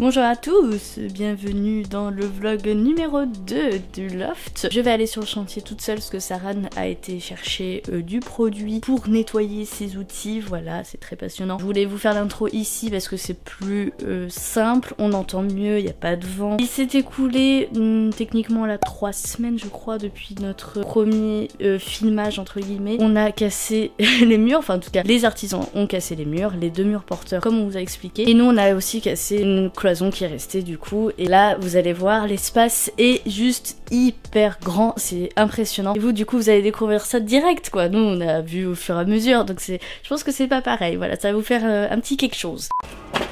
Bonjour à tous, bienvenue dans le vlog numéro 2 du Loft. Je vais aller sur le chantier toute seule parce que Saran a été chercher du produit pour nettoyer ses outils. Voilà, c'est très passionnant. Je voulais vous faire l'intro ici parce que c'est plus simple, on entend mieux, il n'y a pas de vent. Il s'est écoulé techniquement là 3 semaines je crois depuis notre premier filmage entre guillemets. On a cassé les murs, enfin en tout cas les artisans ont cassé les murs, les 2 murs porteurs comme on vous a expliqué. Et nous on a aussi cassé une cloison qui est restée du coup. Et là vous allez voir, l'espace est juste hyper grand, c'est impressionnant. Et vous du coup vous allez découvrir ça direct quoi. Nous on a vu au fur et à mesure, donc je pense que c'est pas pareil. Voilà, ça va vous faire un petit quelque chose.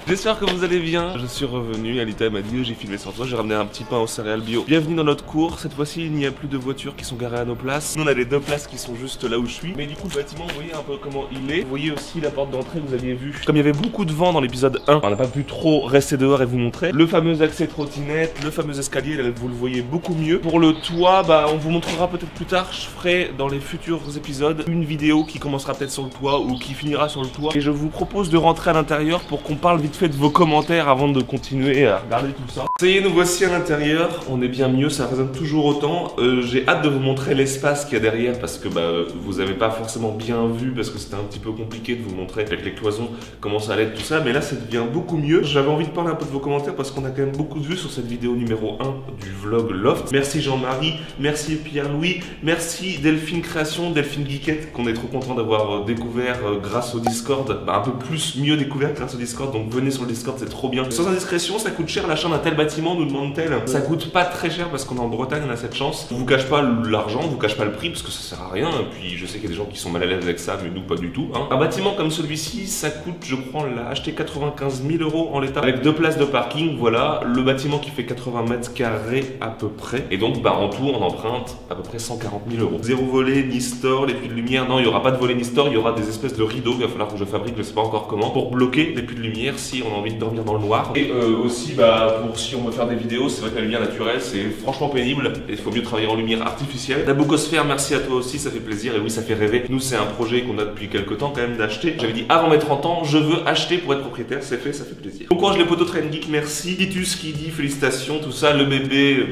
J'espère que vous allez bien. Je suis revenu, Alita m'a dit j'ai filmé sans toi, j'ai ramené un petit pain aux céréales bio. Bienvenue dans notre cours, cette fois-ci il n'y a plus de voitures qui sont garées à nos places. Nous on a les 2 places qui sont juste là où je suis. Mais du coup le bâtiment, vous voyez un peu comment il est. Vous voyez aussi la porte d'entrée que vous aviez vue. Comme il y avait beaucoup de vent dans l'épisode 1, on n'a pas pu trop rester dehors et vous montrer. Le fameux accès trottinette, le fameux escalier, là, vous le voyez beaucoup mieux. Pour le toit, on vous montrera peut-être plus tard. Je ferai dans les futurs épisodes une vidéo qui commencera peut-être sur le toit ou qui finira sur le toit. Et je vous propose de rentrer à l'intérieur pour qu'on parle vite fait de vos commentaires avant de continuer à regarder tout ça. Ça y est, nous voici à l'intérieur, on est bien mieux, ça résonne toujours autant. J'ai hâte de vous montrer l'espace qu'il y a derrière parce que vous avez pas forcément bien vu parce que c'était un petit peu compliqué de vous montrer avec les cloisons comment ça allait être tout ça, mais là ça devient beaucoup mieux. J'avais envie de parler un peu de vos commentaires parce qu'on a quand même beaucoup de vues sur cette vidéo numéro 1 du vlog Loft. Merci Jean-Marie, merci Pierre-Louis, merci Delphine Création, Delphine Geekette qu'on est trop content d'avoir découvert grâce au Discord, un peu plus mieux découvert grâce au Discord, donc venez sur le Discord, c'est trop bien. Sans indiscrétion, ça coûte cher l'achat d'un tel bâtiment, nous demande-t-elle. Ça coûte pas très cher parce qu'on est en Bretagne, on a cette chance. On vous cache pas l'argent, on vous cache pas le prix parce que ça sert à rien. Et puis je sais qu'il y a des gens qui sont mal à l'aise avec ça, mais nous pas du tout. Un bâtiment comme celui-ci, ça coûte, je crois, on l'a acheté 95 000 € en l'état avec 2 places de parking. Voilà, le bâtiment qui fait 80 mètres carrés à peu près. Et donc, en tout, on emprunte à peu près 140 000 €. Zéro volet, ni store, les puits de lumière. Non, il y aura pas de volet ni store, il y aura des espèces de rideaux. Il va falloir que je fabrique, je sais pas encore comment, pour bloquer les puits de lumière si on a envie de dormir dans le noir. Et aussi, pour si on veut faire des vidéos, c'est vrai que la lumière naturelle, c'est franchement pénible. Et il faut mieux travailler en lumière artificielle. La Bookosphère, merci à toi aussi, ça fait plaisir. Et oui, ça fait rêver. Nous, c'est un projet qu'on a depuis quelques temps quand même d'acheter. J'avais dit avant mes 30 ans, je veux acheter pour être propriétaire. C'est fait, ça fait plaisir. Bon courage les potos Train Geek, merci. Titus qui dit félicitations, tout ça. Le bébé,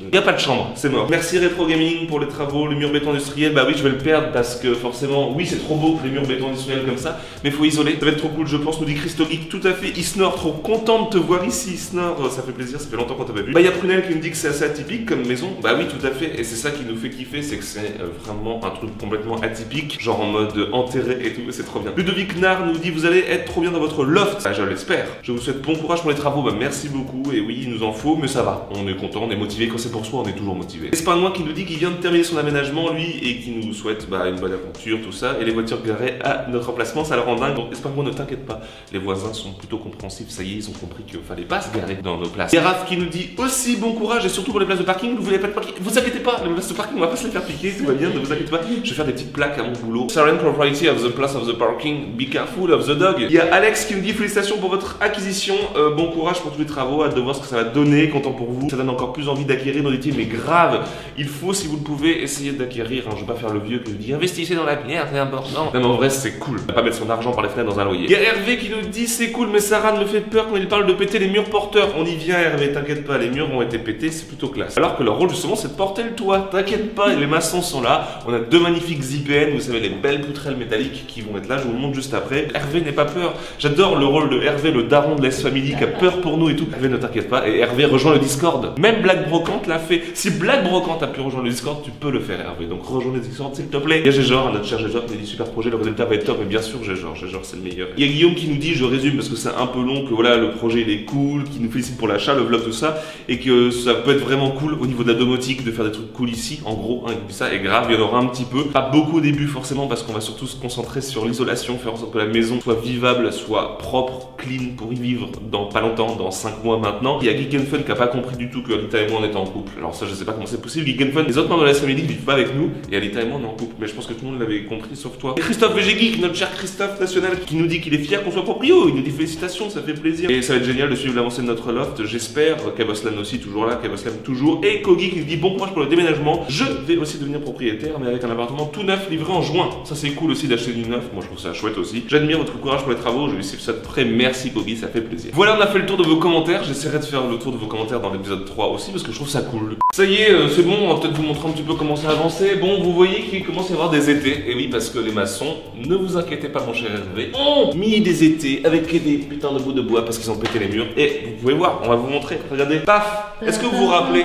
il n'y a pas de chambre, c'est mort. Merci Retro Gaming pour les travaux, le mur béton industriel. Bah oui, je vais le perdre parce que forcément, oui, c'est trop beau les murs béton industriels comme ça, mais faut isoler. Ça va être trop cool, je pense, nous dit Christo Geek. Tout à fait, Isnor, trop content de te voir ici, Isnor. Ça fait plaisir, ça fait longtemps qu'on t'avait vu. Il y a Prunel qui me dit que c'est assez atypique comme maison. Bah oui, tout à fait, et c'est ça qui nous fait kiffer, c'est que c'est vraiment un truc complètement atypique, genre en mode enterré et tout, c'est trop bien. Ludovic Nard nous dit vous allez être trop bien dans votre loft. Bah je l'espère. Je vous souhaite bon courage pour les travaux, merci beaucoup, et oui, il nous en faut, mais ça va. On est content, on est motivé, quand c'est pour soi, on est toujours motivé. C'est pas moi qui nous dit qu'il vient de terminer son aménagement, lui, et qui nous souhaite une bonne aventure, tout ça, et les voitures garées à notre emplacement, ça le rend dingue. Donc, Espargouin, ne t'inquiète pas, les voisins sont plutôt compréhensifs, ça y est, ils ont compris qu'il fallait pas se garer dans nos places. Et Raph qui nous dit aussi bon courage, et surtout pour les places de parking, vous voulez pas de parking, vous inquiétez pas, les places de parking, on va pas se les faire piquer, tout va bien, ne vous inquiétez pas, je vais faire des petites plaques à mon boulot. Silent propriety of the place of the parking, be careful of the dog. Il y a Alex qui nous dit félicitations pour votre acquisition, bon courage pour tous les travaux, hâte de voir ce que ça va donner, content pour vous, ça donne encore plus envie d'acquérir, nous dit-il, mais grave, il faut, si vous le pouvez, essayer d'acquérir. Je vais pas faire le vieux qui nous dit investissez dans la pierre, c'est important. Non, mais en vrai, c'est cool. On va pas mettre son argent par les fenêtres dans un loyer. Il y a Hervé qui nous dit c'est cool, mais Sarah me fait peur quand il parle de péter les murs porteurs. On y vient, Hervé, t'inquiète pas, les murs ont été pétés, c'est plutôt classe. Alors que leur rôle, justement, c'est de porter le toit. T'inquiète pas, les maçons sont là. On a 2 magnifiques IPN, vous savez, les belles poutrelles métalliques qui vont être là. Je vous le montre juste après. Hervé n'est pas peur. J'adore le rôle de Hervé, le daron de l'Est Family qui a peur pour nous et tout. Hervé, ne t'inquiète pas. Et Hervé rejoint le Discord. Même Black Brocante l'a fait. Si Black Brocante a pu rejoindre le Discord, tu peux le faire, Hervé. Donc rejoins le Discord s'il te plaît. Il y a Gégor, notre cher Gégor qui nous dit super projet, le résultat va être top, et bien sûr Gégor c'est le meilleur. Il y a Guillaume qui nous dit, je résume parce que c'est un peu long, que voilà, le projet il est cool, qui nous félicite pour l'achat, le vlog, tout ça, et que ça peut être vraiment cool au niveau de la domotique de faire des trucs cool ici, en gros, et puis ça est grave, il y en aura un petit peu. Pas beaucoup au début forcément parce qu'on va surtout se concentrer sur l'isolation, faire en sorte que la maison soit vivable, soit propre, clean pour y vivre dans pas longtemps, dans 5 mois maintenant. Il y a Geek and Fun qui a pas compris du tout que Rita et moi on était en couple. couple. Alors ça, je sais pas comment c'est possible. Geek and Fun, les autres membres de la famille vivent pas avec nous, et Alita et moi on est en couple. Mais je pense que tout le monde l'avait compris, sauf toi. Et Christophe VG Geek, notre cher Christophe National, qui nous dit qu'il est fier qu'on soit proprio. Il nous dit félicitations, ça fait plaisir. Et ça va être génial de suivre l'avancée de notre loft. J'espère. Kavoslan aussi, toujours là. Kavoslan toujours. Et Kogi qui nous dit bon courage pour le déménagement. Je vais aussi devenir propriétaire, mais avec un appartement tout neuf livré en juin. Ça c'est cool aussi d'acheter du neuf. Moi je trouve ça chouette aussi. J'admire votre courage pour les travaux. Je vais suivre ça de près. Merci Kogi, ça fait plaisir. Voilà, on a fait le tour de vos commentaires. J'essaierai de faire le tour de vos commentaires dans l'épisode 3 aussi parce que je trouve ça cool. Ça y est, c'est bon. On va peut-être vous montrer un petit peu comment ça avancer. Bon, vous voyez qu'il commence à y avoir des étés. Et oui, parce que les maçons, ne vous inquiétez pas mon cher Hervé, ont mis des étés avec des putains de bouts de bois parce qu'ils ont pété les murs. Et vous pouvez voir, on va vous montrer. Regardez, paf. Est-ce que vous vous rappelez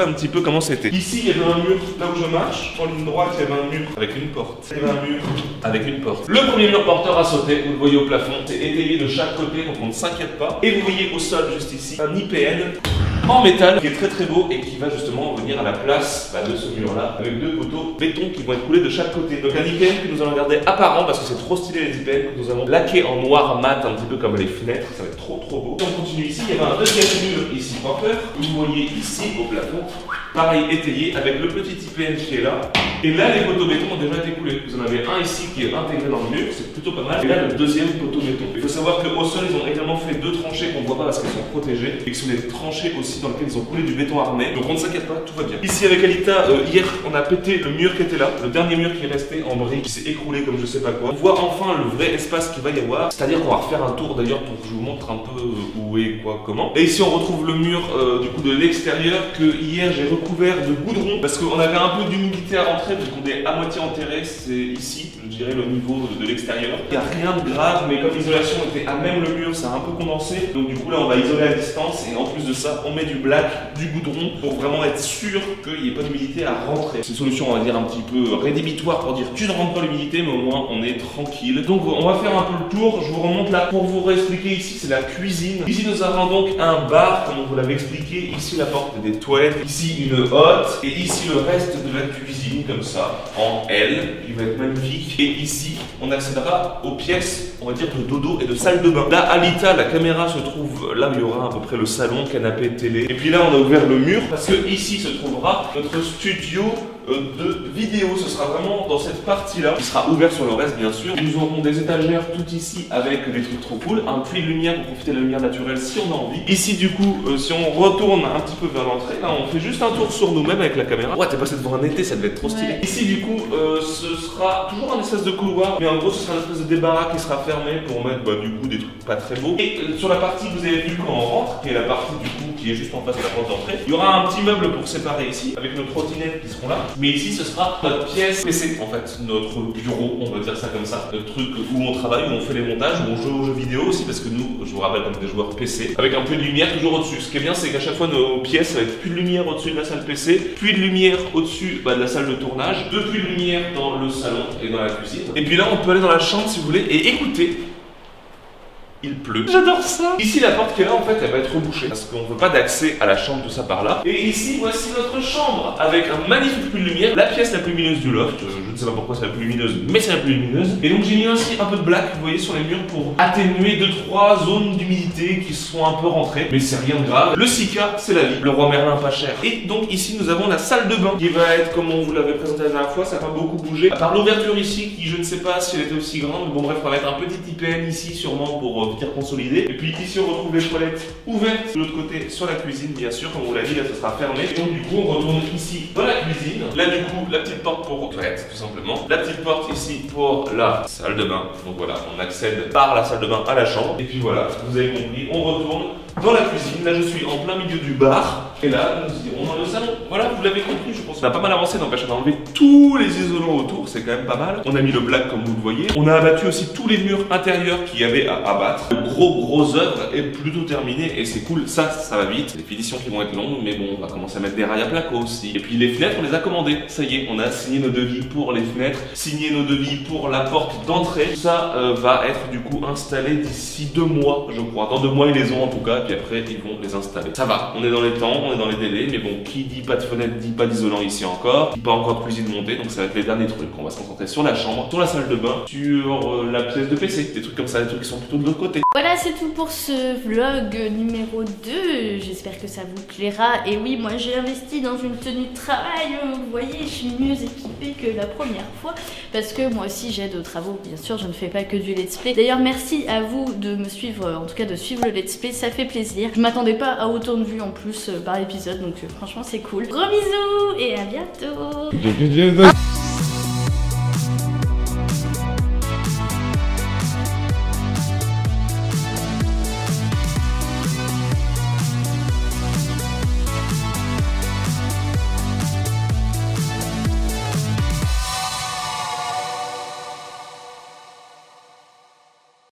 un petit peu comment c'était? Ici, il y avait un mur là où je marche. En ligne droite, il y avait un mur avec une porte. Il y avait un mur avec une porte. Le premier mur porteur a sauté. Vous le voyez au plafond. C'est étayé de chaque côté, donc on ne s'inquiète pas. Et vous voyez au sol, juste ici, un IPN en métal qui est très très beau et qui va justement venir à la place de ce mur là avec deux poteaux béton qui vont être coulés de chaque côté. Donc un IPN que nous allons garder apparent parce que c'est trop stylé les IPN que nous avons laqué en noir mat un petit peu comme les fenêtres, ça va être trop beau. Si on continue ici, il y avait un deuxième mur ici porteur, vous voyez ici au plafond, pareil étayé avec le petit IPN qui est là. Et là les poteaux béton ont déjà été coulés. Vous en avez un ici qui est intégré dans le mur, c'est plutôt pas mal. Et là le deuxième poteau béton. Il faut savoir qu'au sol ils ont également fait deux tranchées qu'on ne voit pas parce qu'elles sont protégées et que ce sont des tranchées aussi dans lesquelles ils ont coulé du béton armé. Donc on ne s'inquiète pas, tout va bien. Ici avec Alita, hier on a pété le mur qui était là, le dernier mur qui est resté en briques, qui s'est écroulé comme je sais pas quoi. On voit enfin le vrai espace qu'il va y avoir. C'est-à-dire qu'on va refaire un tour d'ailleurs pour que je vous montre un peu où est quoi, comment. Et ici on retrouve le mur du coup de l'extérieur que hier j'ai recouvert de goudron parce qu'on avait un peu d'humidité à rentrer vu qu'on est à moitié enterré. C'est ici, je dirais, le niveau de l'extérieur. Il n'y a rien de grave, mais comme l'isolation était à même le mur, ça a un peu condensé. Donc du coup là on va isoler à distance et en plus de ça on met du black, du goudron pour vraiment être sûr qu'il n'y ait pas d'humidité à rentrer. C'est une solution on va dire un petit peu rédhibitoire pour dire tu ne rentres pas l'humidité mais au moins on est tranquille. Donc on va faire un peu le tour, je vous remonte là pour vous réexpliquer. Ici c'est la cuisine. Ici nous avons donc un bar comme on vous l'avait expliqué. Ici la porte des toilettes, ici une hotte et ici le reste de la cuisine comme ça en L qui va être magnifique. Et ici on accédera aux pièces on va dire de dodo et de salle de bain. Là Alita, la caméra se trouve là où il y aura à peu près le salon, canapé, télé. Et puis là on a ouvert le mur parce que ici se trouvera notre studio de vidéo. Ce sera vraiment dans cette partie là qui sera ouvert sur le reste bien sûr. Nous aurons des étagères tout ici avec des trucs trop cool, un puits de lumière pour profiter de la lumière naturelle si on a envie. Ici du coup si on retourne un petit peu vers l'entrée, là on fait juste un tour sur nous-mêmes avec la caméra. Ouais, t'es passé devant un été, ça devait être trop stylé. Ici du coup ce sera toujours un espèce de couloir, mais en gros ce sera un espèce de débarras qui sera fermé pour mettre du coup des trucs pas très beaux. Et sur la partie que vous avez vu quand on rentre, qui est la partie du coup qui est juste en face de la porte d'entrée, il y aura un petit meuble pour séparer ici avec nos trottinettes qui seront là. Mais ici ce sera notre pièce PC en fait, notre bureau, on va dire ça comme ça, le truc où on travaille, où on fait les montages, où on joue aux jeux vidéo aussi parce que nous, je vous rappelle, comme des joueurs PC, avec un peu de lumière toujours au-dessus. Ce qui est bien, c'est qu'à chaque fois nos pièces avec plus de lumière au-dessus de la salle PC, puis de lumière au-dessus de la salle de tournage, deux puits de lumière dans le salon et dans la cuisine. Et puis là, on peut aller dans la chambre si vous voulez et écouter. Il pleut. J'adore ça. Ici la porte qui est là en fait elle va être rebouchée parce qu'on ne veut pas d'accès à la chambre tout ça par là. Et ici voici notre chambre avec un magnifique puits de lumière, la pièce la plus lumineuse du loft. Je ne sais pas pourquoi c'est la plus lumineuse mais c'est la plus lumineuse. Et donc j'ai mis aussi un peu de black vous voyez sur les murs pour atténuer 2-3 zones d'humidité qui sont un peu rentrées. Mais c'est rien de grave. Le Sika c'est la vie. Le roi Merlin pas cher. Et donc ici nous avons la salle de bain qui va être comme on vous l'avait présenté la dernière fois. Ça n'a pas beaucoup bougé. À part l'ouverture ici qui je ne sais pas si elle était aussi grande. Bon bref on va mettre un petit IPN ici sûrement pour venir consolider. Et puis ici on retrouve les toilettes ouvertes de l'autre côté sur la cuisine bien sûr, comme on l'a dit là ça sera fermé. Et donc du coup on retourne ici dans la cuisine. Là du coup la petite porte pour toilettes tout simplement. La petite porte ici pour la salle de bain. Donc voilà, on accède par la salle de bain à la chambre. Et puis voilà, vous avez compris, on retourne dans la cuisine. Là je suis en plein milieu du bar. Et là nous irons dans le salon. Voilà, vous l'avez compris je pense. On a pas mal avancé, n'empêche on a enlevé tous les isolants autour, c'est quand même pas mal. On a mis le black comme vous le voyez. On a abattu aussi tous les murs intérieurs qu'il y avait à abattre. Le gros œuvre est plutôt terminé et c'est cool, ça va vite. Les finitions qui vont être longues mais bon on va commencer à mettre des rails à placo aussi. Et puis les fenêtres on les a commandées, ça y est on a signé nos devis pour les fenêtres, signé nos devis pour la porte d'entrée. Tout ça va être du coup installé d'ici 2 mois je crois. Dans 2 mois ils les ont en tout cas puis après ils vont les installer. Ça va, on est dans les temps, on est dans les délais, mais bon, qui dit pas de fenêtre dit pas d'isolant ici encore, pas encore de cuisine montée, donc ça va être les derniers trucs. On va se concentrer sur la chambre, sur la salle de bain, sur la pièce de PC, des trucs comme ça, des trucs qui sont plutôt de l'autre côté. Voilà, c'est tout pour ce vlog numéro 2, j'espère que ça vous plaira. Et oui, moi j'ai investi dans une tenue de travail, vous voyez, je suis mieux équipée que la première fois, parce que moi aussi j'aide aux travaux, bien sûr, je ne fais pas que du let's play. D'ailleurs, merci à vous de me suivre, en tout cas de suivre le let's play, ça fait plaisir. Je m'attendais pas à autant de vues en plus par épisode, donc franchement c'est cool. Gros bisous et à bientôt.